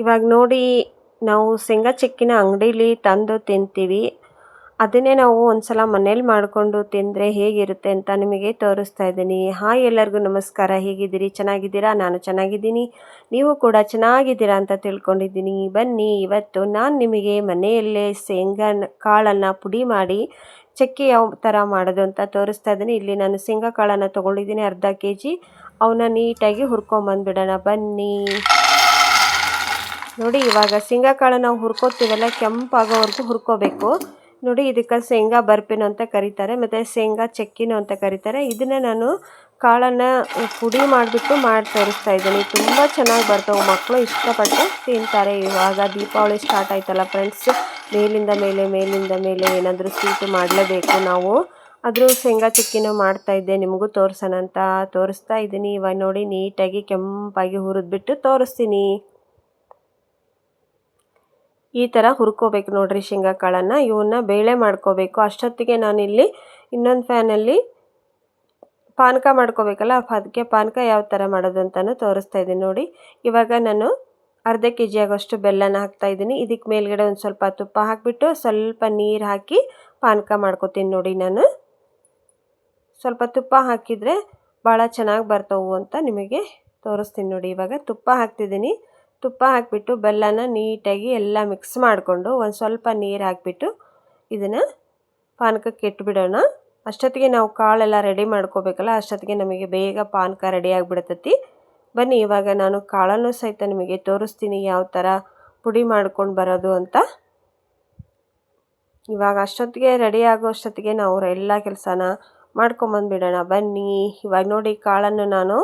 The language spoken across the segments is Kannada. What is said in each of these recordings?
ಇವಾಗ ನೋಡಿ ನಾವು ಶೇಂಗಾ ಚಕ್ಕಿನ ಅಂಗಡೀಲಿ ತಂದು ತಿಂತೀವಿ. ಅದನ್ನೇ ನಾವು ಒಂದ್ಸಲ ಮನೇಲಿ ಮಾಡಿಕೊಂಡು ತಿಂದರೆ ಹೇಗಿರುತ್ತೆ ಅಂತ ನಿಮಗೆ ತೋರಿಸ್ತಾ ಇದ್ದೀನಿ. ಹಾಯ್ ಎಲ್ಲರಿಗೂ ನಮಸ್ಕಾರ. ಹೇಗಿದ್ದೀರಿ? ಚೆನ್ನಾಗಿದ್ದೀರಾ? ನಾನು ಚೆನ್ನಾಗಿದ್ದೀನಿ. ನೀವು ಕೂಡ ಚೆನ್ನಾಗಿದ್ದೀರಾ ಅಂತ ತಿಳ್ಕೊಂಡಿದ್ದೀನಿ. ಬನ್ನಿ, ಇವತ್ತು ನಾನು ನಿಮಗೆ ಮನೆಯಲ್ಲೇ ಶೇಂಗಾ ಕಾಳನ್ನು ಪುಡಿ ಮಾಡಿ ಚಕ್ಕೆ ಯಾವ ಥರ ಮಾಡೋದು ಅಂತ ತೋರಿಸ್ತಾ ಇದ್ದೀನಿ. ಇಲ್ಲಿ ನಾನು ಶೇಂಗಾ ಕಾಳನ್ನು ತೊಗೊಂಡಿದ್ದೀನಿ ಅರ್ಧ kg. ಅವನ್ನ ನೀಟಾಗಿ ಹುರ್ಕೊಂಬಂದುಬಿಡೋಣ ಬನ್ನಿ. ನೋಡಿ, ಇವಾಗ ಶೇಂಗಾ ಕಾಳನ್ನು ನಾವು ಹುರ್ಕೋತೀವಲ್ಲ, ಕೆಂಪಾಗೋವರೆಗೂ ಹುರ್ಕೋಬೇಕು. ನೋಡಿ, ಇದಕ್ಕೆ ಶೇಂಗಾ ಬರ್ಪಿನೂ ಅಂತ ಕರೀತಾರೆ, ಮತ್ತು ಶೇಂಗಾ ಚಕ್ಕಿನೂ ಅಂತ ಕರೀತಾರೆ. ಇದನ್ನು ನಾನು ಕಾಳನ್ನು ಪುಡಿ ಮಾಡಿಬಿಟ್ಟು ಮಾಡಿ ತೋರಿಸ್ತಾ ಇದ್ದೀನಿ. ತುಂಬ ಚೆನ್ನಾಗಿ ಬರ್ತವೆ, ಮಕ್ಕಳು ಇಷ್ಟಪಟ್ಟು ತಿಂತಾರೆ. ಇವಾಗ ದೀಪಾವಳಿ ಸ್ಟಾರ್ಟ್ ಆಯ್ತಲ್ಲ ಫ್ರೆಂಡ್ಸ್, ಮೇಲಿಂದ ಮೇಲೆ ಏನಾದರೂ ಸ್ವೀಟು ಮಾಡಲೇಬೇಕು ನಾವು. ಆದರೂ ಶೇಂಗಾ ಚಕ್ಕಿನೂ ಮಾಡ್ತಾಯಿದ್ದೆ, ನಿಮಗೂ ತೋರಿಸೋಣ ಅಂತ ತೋರಿಸ್ತಾ ಇದ್ದೀನಿ. ಇವಾಗ ನೋಡಿ, ನೀಟಾಗಿ ಕೆಂಪಾಗಿ ಹುರಿದ್ಬಿಟ್ಟು ತೋರಿಸ್ತೀನಿ. ಈ ಥರ ಹುರ್ಕೋಬೇಕು ನೋಡಿರಿ ಶೇಂಗಾ ಕಾಳನ್ನು. ಇವನ್ನ ಬೇಳೆ ಮಾಡ್ಕೋಬೇಕು. ಅಷ್ಟೊತ್ತಿಗೆ ನಾನಿಲ್ಲಿ ಇನ್ನೊಂದು ಫ್ಯಾನಲ್ಲಿ ಪಾನಕ ಮಾಡ್ಕೋಬೇಕಲ್ಲ, ಅದಕ್ಕೆ ಪಾನಕ ಯಾವ ಥರ ಮಾಡೋದು ಅಂತಲೂ ತೋರಿಸ್ತಾ ಇದ್ದೀನಿ ನೋಡಿ. ಇವಾಗ ನಾನು ಅರ್ಧ kg ಆಗೋಷ್ಟು ಬೆಲ್ಲನ ಹಾಕ್ತಾಯಿದ್ದೀನಿ. ಇದಕ್ಕೆ ಮೇಲ್ಗಡೆ ಒಂದು ಸ್ವಲ್ಪ ತುಪ್ಪ ಹಾಕಿಬಿಟ್ಟು ಸ್ವಲ್ಪ ನೀರು ಹಾಕಿ ಪಾನಕ ಮಾಡ್ಕೋತೀನಿ ನೋಡಿ. ನಾನು ಸ್ವಲ್ಪ ತುಪ್ಪ ಹಾಕಿದರೆ ಭಾಳ ಚೆನ್ನಾಗಿ ಬರ್ತವೆ ಅಂತ ನಿಮಗೆ ತೋರಿಸ್ತೀನಿ ನೋಡಿ. ಇವಾಗ ತುಪ್ಪ ಹಾಕ್ತಿದ್ದೀನಿ. ತುಪ್ಪ ಹಾಕಿಬಿಟ್ಟು ಬೆಲ್ಲನ ನೀಟಾಗಿ ಎಲ್ಲ ಮಿಕ್ಸ್ ಮಾಡಿಕೊಂಡು ಒಂದು ಸ್ವಲ್ಪ ನೀರು ಹಾಕಿಬಿಟ್ಟು ಇದನ್ನು ಪಾನಕಕ್ಕೆ ಇಟ್ಬಿಡೋಣ. ಅಷ್ಟೊತ್ತಿಗೆ ನಾವು ಕಾಳೆಲ್ಲ ರೆಡಿ ಮಾಡ್ಕೋಬೇಕಲ್ಲ, ಅಷ್ಟೊತ್ತಿಗೆ ನಮಗೆ ಬೇಗ ಪಾನಕ ರೆಡಿ ಆಗಿಬಿಡ್ತೈತಿ. ಬನ್ನಿ, ಇವಾಗ ನಾನು ಕಾಳನ್ನು ಸಹಿತ ನಿಮಗೆ ತೋರಿಸ್ತೀನಿ ಯಾವ ಥರ ಪುಡಿ ಮಾಡ್ಕೊಂಡು ಬರೋದು ಅಂತ. ಇವಾಗ ಅಷ್ಟೊತ್ತಿಗೆ ರೆಡಿ ಆಗೋ ಅಷ್ಟೊತ್ತಿಗೆ ನಾವು ಎಲ್ಲ ಕೆಲಸನ ಮಾಡ್ಕೊಂಬಂದುಬಿಡೋಣ ಬನ್ನಿ. ಇವಾಗ ನೋಡಿ, ಕಾಳನ್ನು ನಾನು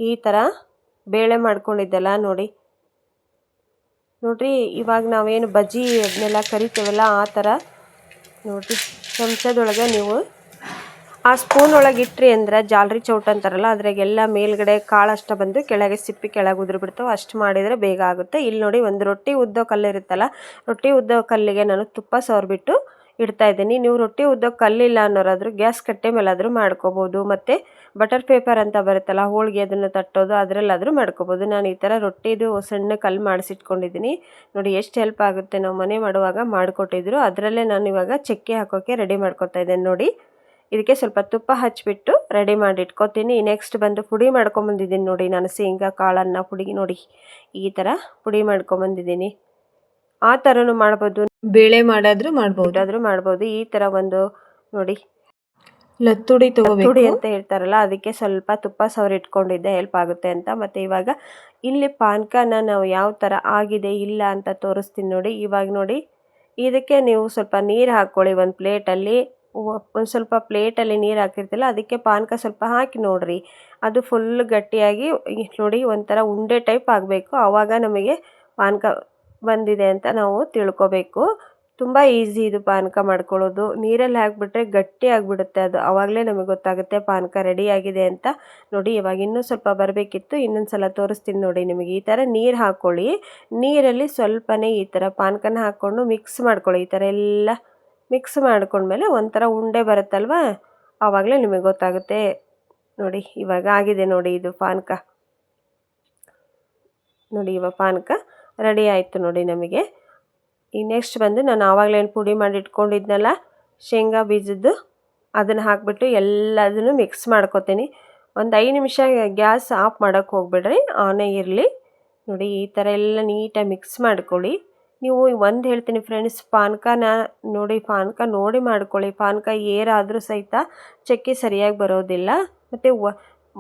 ಈ ಥರ ಬೇಳೆ ಮಾಡ್ಕೊಂಡಿದ್ದೆಲ್ಲ ನೋಡ್ರಿ. ಇವಾಗ ನಾವೇನು ಬಜ್ಜಿ ಅದನ್ನೆಲ್ಲ ಕರಿತೇವಲ್ಲ, ಆ ಥರ ನೋಡಿರಿ ಚಮಚದೊಳಗೆ ನೀವು ಆ ಸ್ಪೂನ್ ಒಳಗೆ ಇಟ್ರಿ ಅಂದ್ರೆ ಜಾಲರಿ ಚೌಟ ಅಂತಾರಲ್ಲ, ಅದ್ರಾಗೆಲ್ಲ ಮೇಲ್ಗಡೆ ಕಾಳಷ್ಟು ಬಂದು ಕೆಳಗೆ ಸಿಪ್ಪಿ ಕೆಳಗೆ ಉದುರು ಬಿಡ್ತಾವೆ. ಅಷ್ಟು ಮಾಡಿದರೆ ಬೇಗ ಆಗುತ್ತೆ. ಇಲ್ಲಿ ನೋಡಿ, ಒಂದು ರೊಟ್ಟಿ ಉದ್ದೋ ಕಲ್ಲು ಇರುತ್ತಲ್ಲ, ರೊಟ್ಟಿ ಉದ್ದೋ ಕಲ್ಲಿಗೆ ನಾನು ತುಪ್ಪ ಸವರ್ಬಿಟ್ಟು ಇಡ್ತಾ ಇದ್ದೀನಿ. ನೀವು ರೊಟ್ಟಿ ಉದ್ದೋ ಕಲ್ಲಿಲ್ಲ ಅನ್ನೋರಾದರೂ ಗ್ಯಾಸ್ ಕಟ್ಟೆ ಮೇಲಾದರೂ ಮಾಡ್ಕೋಬೋದು, ಮತ್ತು ಬಟರ್ ಪೇಪರ್ ಅಂತ ಬರುತ್ತಲ್ಲ, ಹೋಳಿಗೆ ಅದನ್ನು ತಟ್ಟೋದು, ಅದರಲ್ಲಾದರೂ ಮಾಡ್ಕೋಬೋದು. ನಾನು ಈ ಥರ ರೊಟ್ಟಿದು ಸಣ್ಣ ಕಲ್ಲು ಮಾಡಿಸಿಟ್ಕೊಂಡಿದ್ದೀನಿ ನೋಡಿ. ಎಷ್ಟು ಹೆಲ್ಪ್ ಆಗುತ್ತೆ, ನಾವು ಮನೆ ಮಾಡುವಾಗ ಮಾಡಿಕೊಟ್ಟಿದ್ರು. ಅದರಲ್ಲೇ ನಾನು ಇವಾಗ ಚಕ್ಕೆ ಹಾಕೋಕ್ಕೆ ರೆಡಿ ಮಾಡ್ಕೊತಾ ಇದ್ದೇನೆ ನೋಡಿ. ಇದಕ್ಕೆ ಸ್ವಲ್ಪ ತುಪ್ಪ ಹಚ್ಚಿಬಿಟ್ಟು ರೆಡಿ ಮಾಡಿ ಇಟ್ಕೊತೀನಿ. ನೆಕ್ಸ್ಟ್ ಬಂದು ಪುಡಿ ಮಾಡ್ಕೊಂಬಂದಿದ್ದೀನಿ ನೋಡಿ. ನಾನು ಶೇಂಗಾ ಕಾಳನ್ನು ಪುಡಿ ನೋಡಿ ಈ ಥರ ಪುಡಿ ಮಾಡ್ಕೊಂಬಂದಿದ್ದೀನಿ. ಆ ಥರನೂ ಮಾಡ್ಬೋದು, ಬೇಳೆ ಮಾಡಾದರೂ ಮಾಡ್ಬೋದು. ಈ ಥರ ಒಂದು ನೋಡಿ ಲತ್ತುಡಿ ತಗೋಬೇಕು ಅಂತ ಹೇಳ್ತಾರಲ್ಲ, ಅದಕ್ಕೆ ಸ್ವಲ್ಪ ತುಪ್ಪ ಸವರಿ ಇಟ್ಕೊಂಡಿದ್ದೆ, ಹೆಲ್ಪ್ ಆಗುತ್ತೆ ಅಂತ. ಮತ್ತು ಇವಾಗ ಇಲ್ಲಿ ಪಾನಕನ ನಾವು ಯಾವ ಥರ ಆಗಿದೆ ಇಲ್ಲ ಅಂತ ತೋರಿಸ್ತೀನಿ ನೋಡಿ. ಇವಾಗ ನೋಡಿ, ಇದಕ್ಕೆ ನೀವು ಸ್ವಲ್ಪ ನೀರು ಹಾಕ್ಕೊಳ್ಳಿ. ಒಂದು ಪ್ಲೇಟಲ್ಲಿ ಒಂದು ಸ್ವಲ್ಪ ಪ್ಲೇಟಲ್ಲಿ ನೀರು ಹಾಕಿರ್ತಿಲ್ಲ, ಅದಕ್ಕೆ ಪಾನಕ ಸ್ವಲ್ಪ ಹಾಕಿ ನೋಡಿರಿ. ಅದು ಫುಲ್ ಗಟ್ಟಿಯಾಗಿ ನೋಡಿ ಒಂಥರ ಉಂಡೆ ಟೈಪ್ ಆಗಬೇಕು. ಆವಾಗ ನಮಗೆ ಪಾನಕ ಬಂದಿದೆ ಅಂತ ನಾವು ತಿಳ್ಕೊಬೇಕು. ತುಂಬ ಈಸಿ ಇದು ಪಾನಕ ಮಾಡ್ಕೊಳ್ಳೋದು. ನೀರಲ್ಲಿ ಹಾಕಿಬಿಟ್ರೆ ಗಟ್ಟಿ ಆಗಿಬಿಡುತ್ತೆ ಅದು, ಆವಾಗಲೇ ನಮಗೆ ಗೊತ್ತಾಗುತ್ತೆ ಪಾನಕ ರೆಡಿ ಆಗಿದೆ ಅಂತ ನೋಡಿ. ಇವಾಗ ಇನ್ನೂ ಸ್ವಲ್ಪ ಬರಬೇಕಿತ್ತು, ಇನ್ನೊಂದು ಸಲ ತೋರಿಸ್ತೀನಿ ನೋಡಿ ನಿಮಗೆ. ಈ ಥರ ನೀರು ಹಾಕ್ಕೊಳ್ಳಿ. ನೀರಲ್ಲಿ ಸ್ವಲ್ಪನೇ ಈ ಥರ ಪಾನಕನ ಹಾಕ್ಕೊಂಡು ಮಿಕ್ಸ್ ಮಾಡ್ಕೊಳ್ಳಿ. ಈ ಥರ ಎಲ್ಲ ಮಿಕ್ಸ್ ಮಾಡ್ಕೊಂಡ್ಮೇಲೆ ಒಂಥರ ಉಂಡೆ ಬರುತ್ತಲ್ವ, ಆವಾಗಲೇ ನಿಮಗೆ ಗೊತ್ತಾಗುತ್ತೆ ನೋಡಿ. ಇವಾಗ ಆಗಿದೆ ನೋಡಿ ಇದು ಪಾನಕ ನೋಡಿ. ಇವಾಗ ಪಾನಕ ರೆಡಿ ಆಯಿತು ನೋಡಿ ನಮಗೆ. ಈಗ ನೆಕ್ಸ್ಟ್ ಬಂದು ನಾನು ಆವಾಗಲೇನು ಪುಡಿ ಮಾಡಿ ಇಟ್ಕೊಂಡಿದ್ನಲ್ಲ ಶೇಂಗಾ ಬೀಜದ್ದು, ಅದನ್ನು ಹಾಕಿಬಿಟ್ಟು ಎಲ್ಲದನ್ನು ಮಿಕ್ಸ್ ಮಾಡ್ಕೊತೀನಿ. ಒಂದು 5 ನಿಮಿಷ ಗ್ಯಾಸ್ ಆಫ್ ಮಾಡೋಕ್ಕೆ ಹೋಗ್ಬಿಡ್ರಿ, ಆನೇ ಇರಲಿ ನೋಡಿ. ಈ ಥರ ಎಲ್ಲ ನೀಟಾಗಿ ಮಿಕ್ಸ್ ಮಾಡ್ಕೊಳ್ಳಿ. ನೀವು ಒಂದು ಹೇಳ್ತೀನಿ ಫ್ರೆಂಡ್ಸ್, ಪಾನಕನ ನೋಡಿ ಮಾಡ್ಕೊಳ್ಳಿ. ಪಾನಕ ಏರಾದರೂ ಸಹಿತ ಚಕ್ಕೆ ಸರಿಯಾಗಿ ಬರೋದಿಲ್ಲ, ಮತ್ತು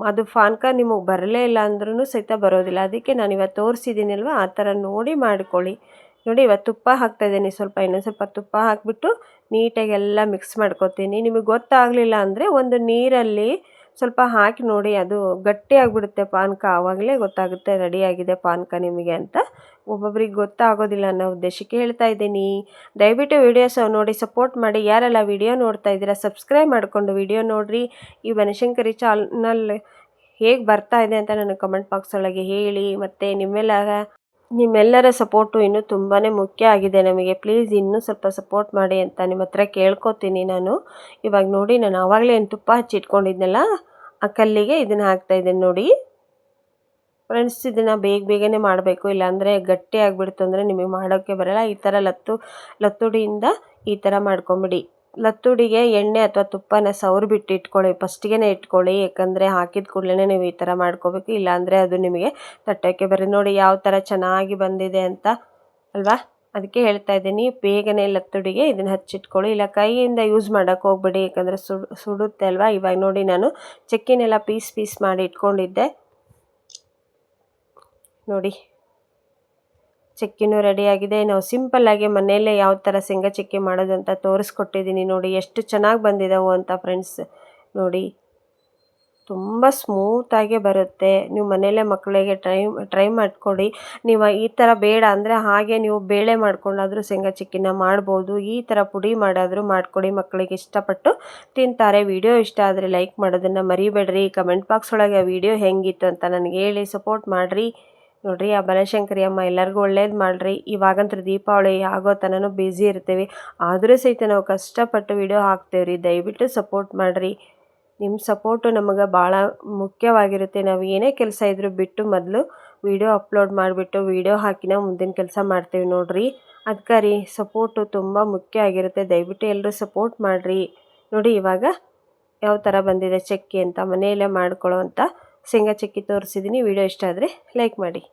ಅದು ಪಾನಕ ನಿಮಗೆ ಬರಲೇ ಇಲ್ಲ ಅಂದ್ರೂ ಸಹಿತ ಬರೋದಿಲ್ಲ. ಅದಕ್ಕೆ ನಾನು ಇವತ್ತು ತೋರಿಸಿದ್ದೀನಲ್ವ, ಆ ಥರ ನೋಡಿ ಮಾಡ್ಕೊಳ್ಳಿ ನೋಡಿ. ಇವತ್ತು ತುಪ್ಪ ಹಾಕ್ತಾಯಿದ್ದೀನಿ ಸ್ವಲ್ಪ, ಇನ್ನೊಂದು ಸ್ವಲ್ಪ ತುಪ್ಪ ಹಾಕಿಬಿಟ್ಟು ನೀಟಾಗಿ ಎಲ್ಲ ಮಿಕ್ಸ್ ಮಾಡ್ಕೊತೀನಿ. ನಿಮಗೆ ಗೊತ್ತಾಗಲಿಲ್ಲ ಅಂದರೆ ಒಂದು ನೀರಲ್ಲಿ ಸ್ವಲ್ಪ ಹಾಕಿ ನೋಡಿ, ಅದು ಗಟ್ಟಿ ಆಗಿಬಿಡುತ್ತೆ ಪಾನಕ, ಆವಾಗಲೇ ಗೊತ್ತಾಗುತ್ತೆ ರೆಡಿಯಾಗಿದೆ ಪಾನಕ ನಿಮಗೆ ಅಂತ. ಒಬ್ಬೊಬ್ರಿಗೆ ಗೊತ್ತಾಗೋದಿಲ್ಲ ಅನ್ನೋ ಉದ್ದೇಶಕ್ಕೆ ಹೇಳ್ತಾ ಇದ್ದೀನಿ. ದಯವಿಟ್ಟು ವೀಡಿಯೋಸ್ ನೋಡಿ ಸಪೋರ್ಟ್ ಮಾಡಿ. ಯಾರೆಲ್ಲ ವಿಡಿಯೋ ನೋಡ್ತಾ ಇದ್ದೀರಾ ಸಬ್ಸ್ಕ್ರೈಬ್ ಮಾಡಿಕೊಂಡು ವಿಡಿಯೋ ನೋಡಿರಿ. ಈ ಬನಶಂಕರಿ ಚಾನಲ್ ಹೇಗೆ ಬರ್ತಾ ಇದೆ ಅಂತ ನನಗೆ ಕಮೆಂಟ್ ಬಾಕ್ಸ್ ಒಳಗೆ ಹೇಳಿ. ಮತ್ತು ನಿಮ್ಮೆಲ್ಲರ ಸಪೋರ್ಟು ಇನ್ನೂ ತುಂಬಾ ಮುಖ್ಯ ಆಗಿದೆ ನಮಗೆ. ಪ್ಲೀಸ್ ಇನ್ನೂ ಸ್ವಲ್ಪ ಸಪೋರ್ಟ್ ಮಾಡಿ ಅಂತ ನಿಮ್ಮ ಹತ್ರ ಕೇಳ್ಕೊತೀನಿ ನಾನು. ಇವಾಗ ನೋಡಿ, ನಾನು ಆವಾಗಲೇ ತುಪ್ಪ ಹಚ್ಚಿಟ್ಕೊಂಡಿದ್ನಲ್ಲ ಆ ಕಲ್ಲಿಗೆ ಇದನ್ನು ಹಾಕ್ತಾಯಿದ್ದೇನೆ ನೋಡಿ. ಫ್ರೆಂಡ್ಸ್ ಇದನ್ನು ಬೇಗನೆ ಮಾಡಬೇಕು, ಇಲ್ಲಾಂದರೆ ಗಟ್ಟಿ ಆಗಿಬಿಡ್ತು ಅಂದರೆ ನಿಮಗೆ ಮಾಡೋಕ್ಕೆ ಬರೋಲ್ಲ. ಈ ಥರ ಲತ್ತುಡಿಯಿಂದ ಈ ಥರ ಮಾಡ್ಕೊಂಬಿಡಿ. ಲತ್ತುಡಿಗೆ ಎಣ್ಣೆ ಅಥವಾ ತುಪ್ಪನ ಸವರ್ಬಿಟ್ಟು ಇಟ್ಕೊಳ್ಳಿ, ಫಸ್ಟಿಗೆ ಇಟ್ಕೊಳ್ಳಿ. ಯಾಕಂದರೆ ಹಾಕಿದ ಕೂಡಲೇ ನೀವು ಈ ಥರ ಮಾಡ್ಕೋಬೇಕು, ಇಲ್ಲಾಂದರೆ ಅದು ನಿಮಗೆ ತಟ್ಟೋಕ್ಕೆ ಬರೋದು. ನೋಡಿ ಯಾವ ಥರ ಚೆನ್ನಾಗಿ ಬಂದಿದೆ ಅಂತ ಅಲ್ವಾ. ಅದಕ್ಕೆ ಹೇಳ್ತಾ ಇದ್ದೀನಿ, ಬೇಗನೆ ಲತ್ತುಡಿಗೆ ಇದನ್ನು ಹಚ್ಚಿಟ್ಕೊಳ್ಳಿ. ಇಲ್ಲ ಕೈಯಿಂದ ಯೂಸ್ ಮಾಡೋಕ್ಕೆ ಹೋಗ್ಬೇಡಿ, ಯಾಕಂದರೆ ಸುಡುತ್ತೆ ಅಲ್ವಾ. ಇವಾಗ ನೋಡಿ ನಾನು ಚಕ್ಕಿನೆಲ್ಲ ಪೀಸ್ ಮಾಡಿ ಇಟ್ಕೊಂಡಿದ್ದೆ. ನೋಡಿ ಚಕ್ಕಿನೂ ರೆಡಿಯಾಗಿದೆ. ನಾವು ಸಿಂಪಲ್ಲಾಗಿ ಮನೆಯಲ್ಲೇ ಯಾವ ಥರ ಶೇಂಗಾ ಚಕ್ಕಿ ಮಾಡೋದು ಅಂತ ತೋರಿಸ್ಕೊಟ್ಟಿದ್ದೀನಿ. ನೋಡಿ ಎಷ್ಟು ಚೆನ್ನಾಗಿ ಬಂದಿದ್ದಾವೆ ಅಂತ ಫ್ರೆಂಡ್ಸ್. ನೋಡಿ ತುಂಬ ಸ್ಮೂತಾಗೆ ಬರುತ್ತೆ. ನೀವು ಮನೆಯಲ್ಲೇ ಮಕ್ಕಳಿಗೆ ಟ್ರೈ ಮಾಡಿಕೊಡಿ. ನೀವು ಈ ಥರ ಬೇಡ ಅಂದರೆ ಹಾಗೆ ನೀವು ಬೇಳೆ ಮಾಡ್ಕೊಂಡಾದರೂ ಶೇಂಗಾ ಚಕ್ಕಿನ ಮಾಡ್ಬೋದು. ಈ ಥರ ಪುಡಿ ಮಾಡಾದರೂ ಮಾಡಿಕೊಡಿ, ಮಕ್ಕಳಿಗೆ ಇಷ್ಟಪಟ್ಟು ತಿಂತಾರೆ. ವಿಡಿಯೋ ಇಷ್ಟ ಆದರೆ ಲೈಕ್ ಮಾಡೋದನ್ನು ಮರಿಬೇಡ್ರಿ. ಕಮೆಂಟ್ ಬಾಕ್ಸ್ ಒಳಗೆ ವಿಡಿಯೋ ಹೆಂಗಿತ್ತು ಅಂತ ನನಗೆ ಹೇಳಿ ಸಪೋರ್ಟ್ ಮಾಡಿರಿ. ನೋಡಿರಿ ಆ ಬನಶಂಕರಿ ಅಮ್ಮ ಎಲ್ಲರಿಗೂ ಒಳ್ಳೇದು ಮಾಡಿರಿ. ಇವಾಗಂತೂ ದೀಪಾವಳಿ ಆಗೋ ತನಕ ಬ್ಯುಸಿ ಇರ್ತೀವಿ, ಆದರೂ ಸಹಿತ ನಾವು ಕಷ್ಟಪಟ್ಟು ವಿಡಿಯೋ ಹಾಕ್ತೇವ್ರಿ. ದಯವಿಟ್ಟು ಸಪೋರ್ಟ್ ಮಾಡಿರಿ. ನಿಮ್ಮ ಸಪೋರ್ಟು ನಮಗೆ ಭಾಳ ಮುಖ್ಯವಾಗಿರುತ್ತೆ. ನಾವು ಏನೇ ಕೆಲಸ ಇದ್ರೂ ಬಿಟ್ಟು ಮೊದಲು ವಿಡಿಯೋ ಅಪ್ಲೋಡ್ ಮಾಡಿಬಿಟ್ಟು ವಿಡಿಯೋ ಹಾಕಿ ನಾವು ಮುಂದಿನ ಕೆಲಸ ಮಾಡ್ತೀವಿ ನೋಡಿರಿ. ಅದಕ್ಕೆ ರೀ ಸಪೋರ್ಟು ತುಂಬ ಮುಖ್ಯ ಆಗಿರುತ್ತೆ. ದಯವಿಟ್ಟು ಎಲ್ಲರೂ ಸಪೋರ್ಟ್ ಮಾಡಿರಿ. ನೋಡಿ ಇವಾಗ ಯಾವ ಥರ ಬಂದಿದೆ ಚಕ್ಕಿ ಅಂತ, ಮನೆಯಲ್ಲೇ ಮಾಡ್ಕೊಳ್ಳೋ ಅಂಥ ಶೇಂಗಾ ಚಕ್ಕಿ ತೋರಿಸಿದ್ದೀನಿ. ವಿಡಿಯೋ ಇಷ್ಟ ಆದರೆ ಲೈಕ್ ಮಾಡಿ.